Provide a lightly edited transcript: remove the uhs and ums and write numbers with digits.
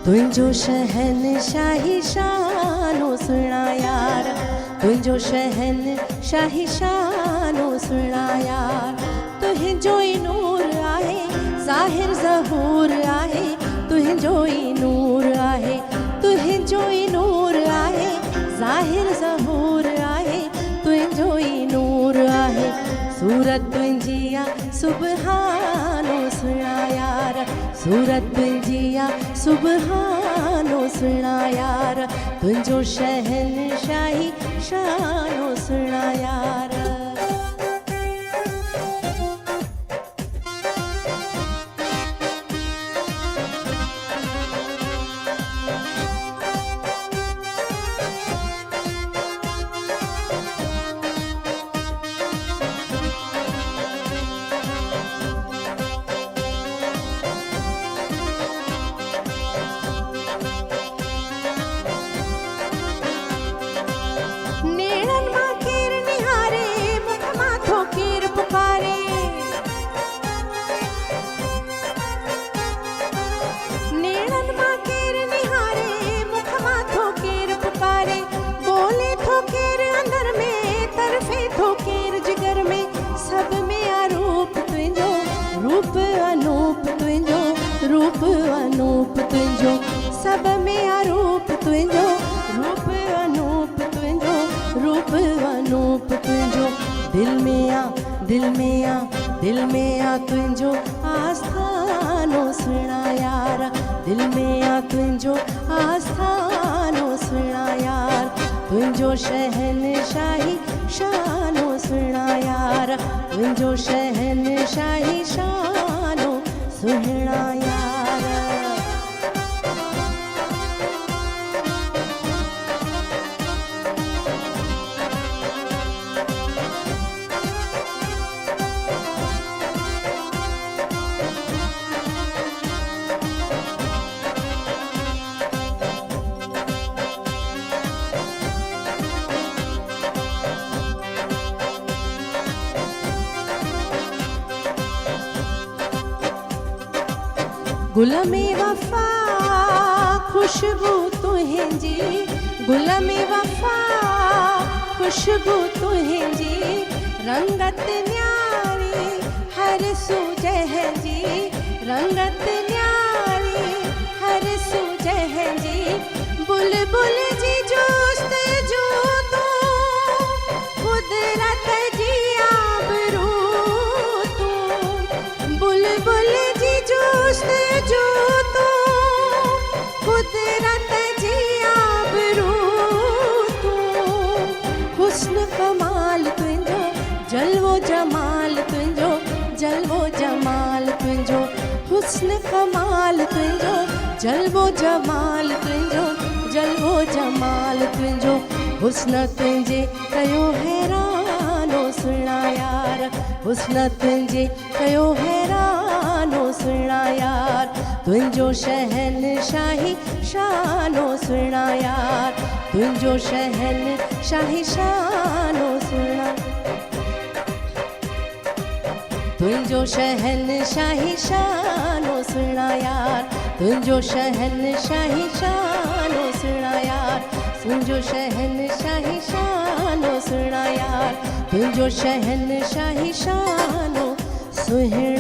तुंहिंजो शहनशाही शानो सुहिणा यार, तुंहिंजो शहनशाही शानो सुहिणा यार। तुंहिंजो ई नूर आहे ज़ाहिर ज़हूर आहे, तुंहिंजो ई नूर आहे, तुंहिंजो ई नूर आहे ज़ाहिर ज़हूर आहे, तुंहिंजो ई नूर आहे। सूरत तुंहिंजी आहे सुबहानो सुहिणा यार, सूरत तुंहिंजी आहे सुबहानो सुहिणा यार। तुंहिंजो शहनशाही शानो सुहिणा यार। रूप अनूप तुंहिंजो सब में आ रूप तुंहिंजो, रूप अनूप तुंहिंजो, रूप अनूप तुंहिंजो। दिल में आ दिल में आ दिल में आ तुंहिंजो आस्थानो सुहिणा यार, दिल में आ तुंहिंजो आस्थानो सुहिणा यार। तुंहिंजो शहनशाही शानो सुहिणा यार, तुंहिंजो शहनशाही शानो सुहिणा यार। गुल में वफा खुशबू तुंहिंजी, गुल में वफा खुशबू तुंहिंजी, रंगत न्यारी हर सुजह जी, रंगत न्यारी हर सुजह जी। बुलबुल जी जोस्त जो तू कुदरत जी आबरू तू, बुलबुल जी जोस्त जो तू कुदरत जी आबरू तू। हुस्न कमाल तुंहिंजो जलवो जमाल तुंहिंजो, जलवो जमाल तुंहिंजो, हुस्न कमाल तुंहिंजो जलवो जमाल तुंहिंजो, जलवो जमाल तुंहिंजो। हुस्न तुंहिंजे कयो हैरानो सुहिणा यार, हुस्न तुंहिंजे कयो हैरानो सुहिणा यार। तुंहिंजो शहनशाही शानो सुहिणा यार, तुंहिंजो शहनशाही शानो सुहिणा, तुंहिंजो शहनशाही शानो सुहिणा यार, तुंहिंजो शहनशाही शानो सुहिणा यार, तुंहिंजो शहनशाही शानो सुहिणा यार, तुंहिंजो शहनशाही शानो सुहिणा।